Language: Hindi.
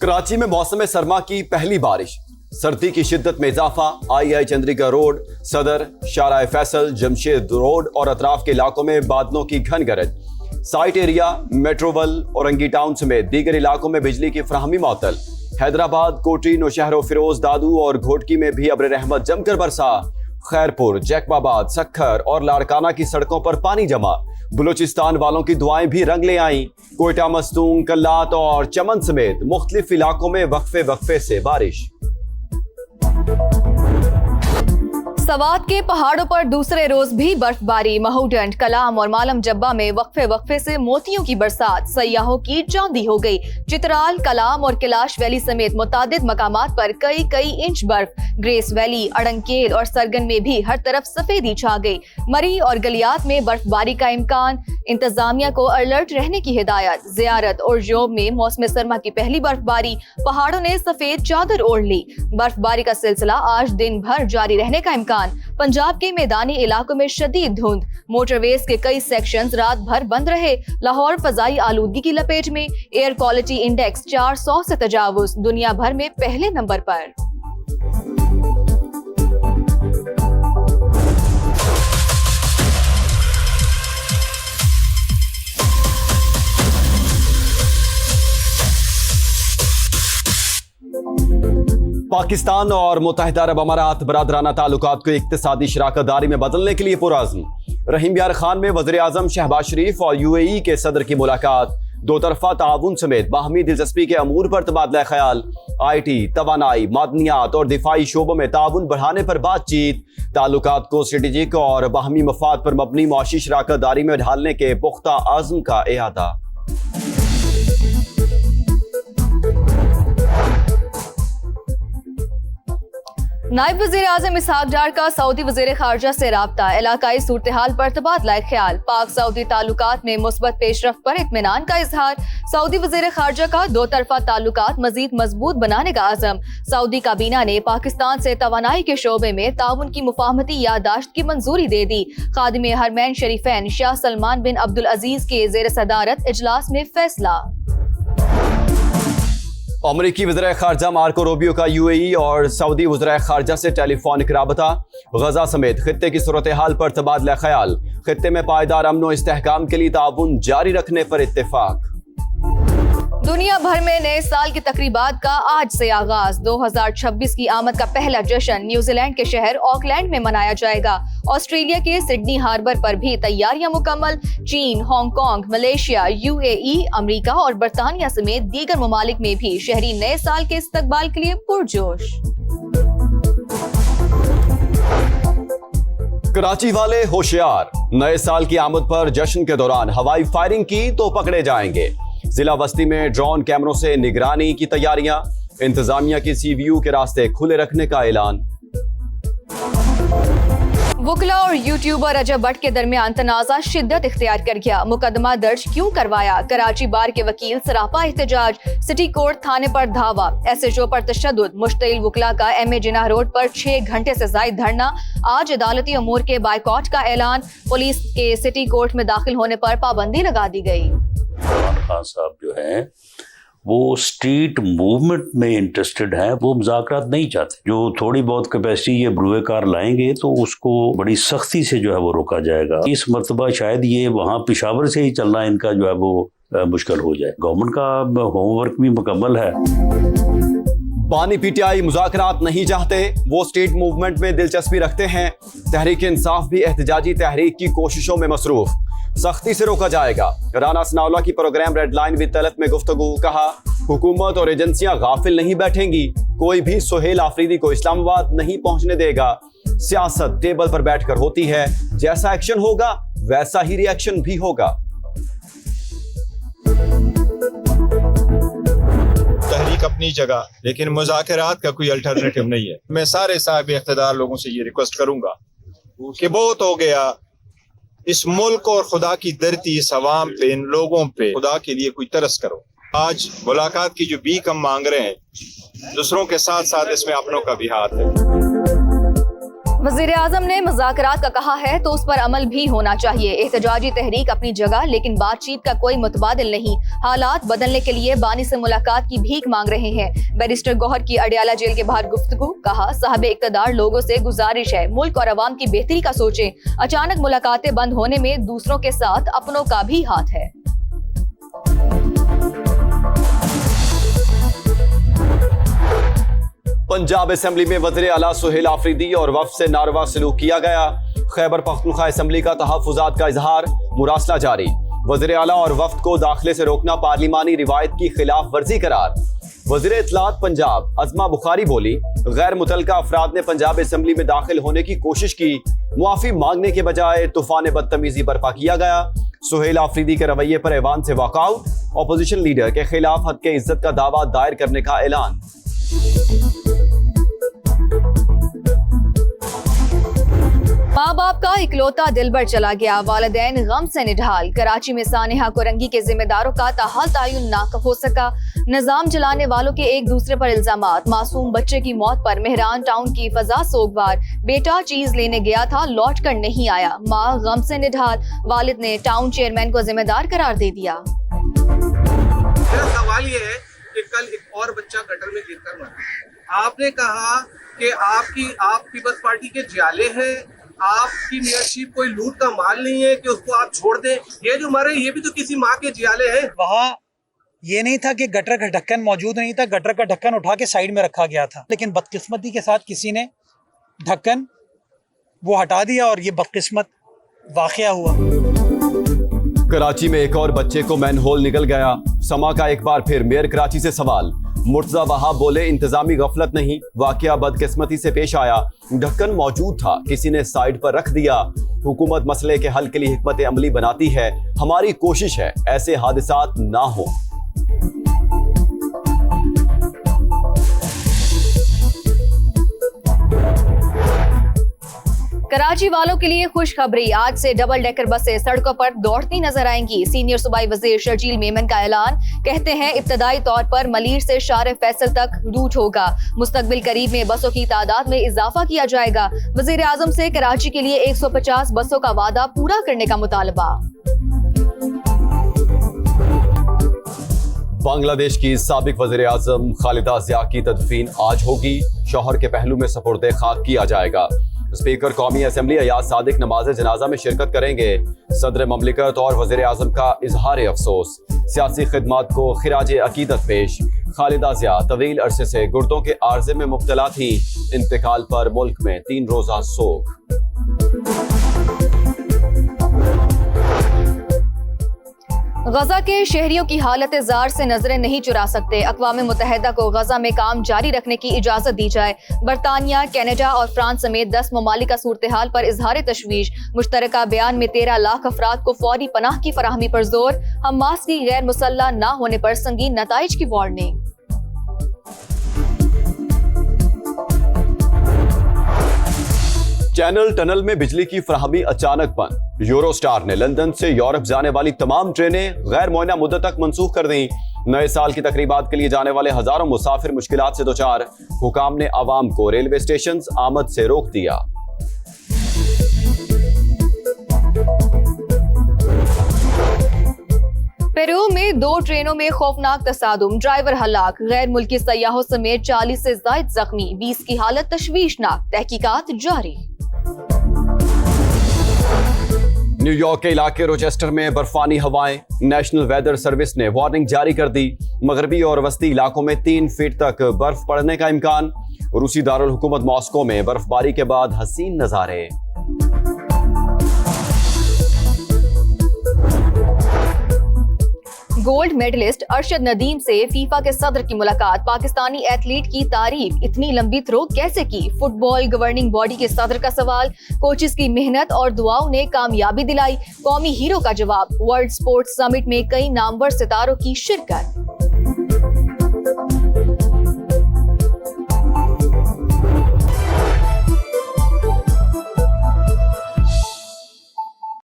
कराची में मौसम सरमा की पहली बारिश, सर्दी की शिद्दत में इजाफा। आई चंद्रिका रोड, सदर, शाहराह फैसल, जमशेद रोड और अतराफ के इलाकों में बादलों की घन गरज। साइट एरिया, मेट्रोवल, औरंगी टाउन समेत दीगर इलाकों में बिजली की फराहमी मअतल। हैदराबाद, कोटी, नौशहर, फिरोज, दादू और घोटकी में भी अब्र रहमत जमकर बरसा। खैरपुर, जैकबाबाद, सखर और लाड़काना की सड़कों पर पानी जमा। बलूचिस्तान वालों की दुआएं भी रंग ले आईं। कोयटा, मस्तूंग, कल्लात और चमन समेत मुख्तलिफ इलाकों में वक्फे से बारिश। सवात के पहाड़ों पर दूसरे रोज भी बर्फबारी। महूडंड, कलाम और मालम जब्बा में वक्फे से मोतियों की बरसात। सयाहों की चांदी हो गई। चित्राल, कलाम और कैलाश वैली समेत मुतादिद मकामात पर कई इंच बर्फ। ग्रेस वैली, अड़ंकेल और सरगन में भी हर तरफ सफेदी छा गई। मरी और गलियात में बर्फबारी का इम्कान। इंतजामिया को अलर्ट रहने की हिदायत। जियारत और जोब में मौसम सरमा की पहली बर्फबारी। पहाड़ों ने सफेद चादर ओढ़ ली। बर्फबारी का सिलसिला आज दिन भर जारी रहने का इम्कान। पंजाब के मैदानी इलाकों में शदीद धुंध। मोटरवेज के कई सेक्शंस रात भर बंद रहे। लाहौर फजाई आलूदगी की लपेट में। एयर क्वालिटी इंडेक्स 400 से तजावुज, दुनिया भर में पहले नंबर पर। पाकिस्तान और मुत्तहिदा अरब अमारात बरादराना ताल्लुकात को इक्तिसादी शराकतदारी में बदलने के लिए पुरअज़्म। रहीम यार खान में वज़ीर आज़म शहबाज शरीफ और UAE के सदर की मुलाकात। दो तरफा ताउन समेत बाहमी दिलचस्पी के अमूर पर तबादला ख्याल। IT, तवानाई, मादनियात और दिफाई शोबों में ताउन बढ़ाने पर बातचीत। ताल्लुकात को स्ट्रेटेजिक और बाहमी मफाद पर मबनी मुआशी शराकतदारी में ढालने के पुख्ता आज़म का इहाता। नायब वज़ीर आज़म इसहाक डार का सऊदी वज़ीर खारजा से राब्ता। इलाकाई सूरत हाल पर तबादला ख्याल। पाक सऊदी ताल्लुकात में मुस्बत पेशरफ्त पर इत्मीनान का इजहार। सऊदी वज़ीर खारजा का दो तरफा ताल्लुकात मजीद मजबूत बनाने का आज़म। सऊदी काबीना ने पाकिस्तान से तवानाई के शोबे में ताउन की मुफाहमती यादाश्त की मंजूरी दे दी। खादिम हरमैन शरीफैन शाह सलमान बिन अब्दुल अजीज के ज़ेर सदारत इजलास में फैसला। अमरीकी वज़ीर खारजा मार्को रूबियो का UAE और सऊदी वज़ीर खारजा से टेलीफोनिक राबता। गजा समेत खित्ते की सूरत हाल पर तबादला ख्याल। खित्ते में पायदार अमन व इस्तेहकाम के लिए ताउन जारी रखने पर इत्तेफाक। दुनिया भर में नए साल की तकरीबात का आज से आगाज। 2026 की आमद का पहला जश्न न्यूजीलैंड के शहर ऑकलैंड में मनाया जाएगा। ऑस्ट्रेलिया के सिडनी हार्बर पर भी तैयारियां मुकम्मल। चीन, हांगकांग, मलेशिया, UAE, अमेरिका और बरतानिया समेत दीगर ममालिक में भी शहरी नए साल के इस्तकबाल के लिए पुरजोश। कराची वाले होशियार, नए साल की आमद पर जश्न के दौरान हवाई फायरिंग की तो पकड़े जाएंगे। जिला बस्ती में ड्रोन कैमरों से निगरानी की तैयारियां। इंतजामिया की CVU के रास्ते खुले रखने का ऐलान। वुकला और यूट्यूबर रजब भट्ट के दरमियान तनाज़ा शिद्दत इख्तियार कर गया। मुकदमा दर्ज क्यों करवाया? कराची बार के वकील सरापा एहतजाज। सिटी कोर्ट थाने पर धावा। SHO पर तशद्दुद। मुश्तइल वुकला का MA जिनाह रोड पर 6 घंटे से जायद धरना। आज अदालती अमूर के बायकॉट का ऐलान। पुलिस के सिटी कोर्ट में दाखिल होने पर पाबंदी लगा दी गई। खान साहब जो हैं वो स्ट्रीट मूवमेंट में इंटरेस्टेड हैं, वो मुज़ाकरात नहीं चाहते। जो थोड़ी बहुत कैपेसिटी ये ब्रुए कार लाएंगे तो उसको बड़ी सख्ती से जो है वो रोका जाएगा। इस मर्तबा शायद ये वहाँ पेशावर से ही चलना इनका जो है वो मुश्किल हो जाए। गवर्नमेंट का होमवर्क भी मुकम्मल है। बानी PTI मुज़ाकरात नहीं चाहते, वो स्ट्रीट मूवमेंट में दिलचस्पी रखते हैं। तहरीक इंसाफ भी एहतजाजी तहरीक की कोशिशों में मसरूफ, सख्ती से रोका जाएगा। राना सनाउल्लाह की programme red line with Talat में गुफ्तगू। कहा, हुकूमत और एजेंसियां गाफिल नहीं बैठेंगी। कोई भी सुहेल आफरीदी को इस्लामाबाद नहीं पहुंचने देगा। सियासत टेबल पर बैठकर होती है। जैसा एक्शन होगा वैसा ही रिएक्शन भी होगा। तहरीक अपनी जगह, लेकिन मुज़ाकरात का कोई अल्टरनेटिव नहीं है। मैं सारे साहिब इख्तिदार लोगों से ये रिक्वेस्ट करूंगा कि बहुत हो गया। इस मुल्क और खुदा की धरती, इस अवाम पे, इन लोगों पे खुदा के लिए कोई तरस करो। आज मुलाकात की जो भीख हम मांग रहे हैं, दूसरों के साथ साथ इसमें अपनों का भी हाथ है। वज़ीर आज़म ने मुज़ाकरात का कहा है तो उस पर अमल भी होना चाहिए। एहतजाजी तहरीक अपनी जगह, लेकिन बातचीत का कोई मुतबादिल नहीं। हालात बदलने के लिए बानी से मुलाकात की भीख मांग रहे हैं। बैरिस्टर गौहर की अडियाला जेल के बाहर गुफ्तगू। कहा, साहब इक़्तिदार लोगों से गुजारिश है मुल्क और अवाम की बेहतरी का सोचें। अचानक मुलाकातें बंद होने में दूसरों के साथ अपनों का भी हाथ है। पंजाब असेंबली में वज़ीर आला सुहेल आफरीदी और वफ़द से नारवा सलूक किया गया। खैबर पख्तूनख्वा असेंबली का तहफ़्फ़ुज़ात का इजहार, मुरासला जारी। वज़ीर आला और वफ़द को दाखिले से रोकना पार्लिमानी रिवायत की खिलाफ वर्जी करार। वज़ीर इत्तलात पंजाब अज़मा बुखारी बोली, गैर मुतल्लका अफराद ने पंजाब असेंबली में दाखिल होने की कोशिश की, मुआफ़ी मांगने के बजाय तूफ़ान बदतमीज़ी बर्पा किया गया। सुहेल आफरीदी के रवैये पर ऐवान से वॉकआउट। अपोजिशन लीडर के खिलाफ हद के इज्जत का दावा दायर करने का ऐलान। माँ बाप का इकलौता दिलबर चला गया, वालिदैन गम से निढाल। कराची में सानिहा कुरंगी के जिम्मेदारों का ताहाल तायुन ना हो सका। निजाम चलाने वालों के एक दूसरे पर इल्जामात। मासूम बच्चे की मौत पर मेहरान टाउन की फजा सोगवार। बेटा चीज लेने गया था, लौट कर नहीं आया, माँ गम से निढाल। वालिद ने टाउन चेयरमैन को जिम्मेदार करार दे दिया। मेरा सवाल ये है कि कल एक और बच्चा गटर में गिरकर मरा। आपने कहा कि आपकी आप पीपल्स पार्टी के जियाले हैं, आपकी मेयरशिप कोई लूट का माल नहीं है कि उसको आप छोड़ दें। ये जो मरे ये भी तो किसी माँ के जियाले हैं। वहाँ ये नहीं था कि गटर का ढक्कन मौजूद नहीं था, गटर का ढक्कन उठा के साइड में रखा गया था, लेकिन बदकिस्मती के साथ किसी ने ढक्कन वो हटा दिया और ये बदकिस्मत वाक़या हुआ। कराची में एक और बच्चे को मैनहोल निकल गया। समा का एक बार फिर मेयर कराची से सवाल। मुर्तजा वहाब बोले, इंतजामी गफलत नहीं, वाकया बदकिस्मती से पेश आया। ढक्कन मौजूद था, किसी ने साइड पर रख दिया। हुकूमत मसले के हल के लिए हिकमत अमली बनाती है। हमारी कोशिश है ऐसे हादसात ना हो। कराची वालों के लिए खुशखबरी, आज से डबल डेकर बसें सड़कों पर दौड़ती नजर आएंगी। सीनियर सूबाई वजीर शर्जील मेमन का ऐलान। कहते हैं इब्तदाई तौर पर मलीर से शार फैसल तक रूट होगा। मुस्तकबिल करीब में बसों की तादाद में इजाफा किया जाएगा। वजीर आजम से कराची के लिए 150 बसों का वादा पूरा करने का मुतालबा। बांग्लादेश की साबिक वज़ीर आज़म खालिदा ज़िया की तदफीन आज होगी। शौहर के पहलू में सपुर्दे खाक किया जाएगा। स्पीकर कौमी असेंबली अयाज सादिक नमाज जनाजा में शिरकत करेंगे। सदर ममलिकत और वज़ीर आज़म का इजहार अफसोस। सियासी खिदमात को खिराज अकीदत पेश। खालिदा ज़िया तवील अरसे से गुर्दों के आर्जे में मुब्तला थी। इंतकाल पर मुल्क में 3 रोज़ा सोग। गजा के शहरियों की हालत जार से नजरें नहीं चुरा सकते। अक़वाम मुत्तहिदा को गजा में काम जारी रखने की इजाजत दी जाए। बरतानिया, कनाडा और फ्रांस समेत 10 ममालिक का सूरत हाल पर इजहार तशवीश। मुश्तरका बयान में 13 लाख अफराद को फौरी पनाह की फराहमी पर जोर। हमास की गैर मुसल्लह न होने पर संगीन नताइज की वार्निंग। चैनल टनल में बिजली की फराहमी अचानक बंद। यूरोस्टार ने लंदन से यूरोप जाने वाली तमाम ट्रेनें गैर मुअय्यना मुद्दत तक मंसूख कर दी। नए साल की तकरीबात के लिए जाने वाले हजारों मुसाफिर मुश्किलात से दोचार। हुकाम ने आवाम को रेलवे स्टेशन आमद से रोक दिया। पेरू में 2 ट्रेनों में खौफनाक तसादुम, ड्राइवर हलाक। गैर मुल्की सयाहों समेत 40 से ज्यादा जख्मी, 20 की हालत तशवीशनाक। तहकीकात जारी। न्यूयॉर्क के इलाके रोचेस्टर में बर्फानी हवाएं। नेशनल वेदर सर्विस ने वार्निंग जारी कर दी। मगरबी और वस्ती इलाकों में 3 फीट तक बर्फ पड़ने का इम्कान। रूसी दारुल हुकूमत मॉस्को में बर्फबारी के बाद हसीन नजारे। गोल्ड मेडलिस्ट अरशद नदीम से फीफा के सदर की मुलाकात। पाकिस्तानी एथलीट की तारीफ, इतनी लंबी थ्रो कैसे की? फुटबॉल गवर्निंग बॉडी के सदर का सवाल। कोचेस की मेहनत और दुआओं ने कामयाबी दिलाई, कौमी हीरो का जवाब। वर्ल्ड स्पोर्ट्स समिट में कई नामवर सितारों की शिरकत।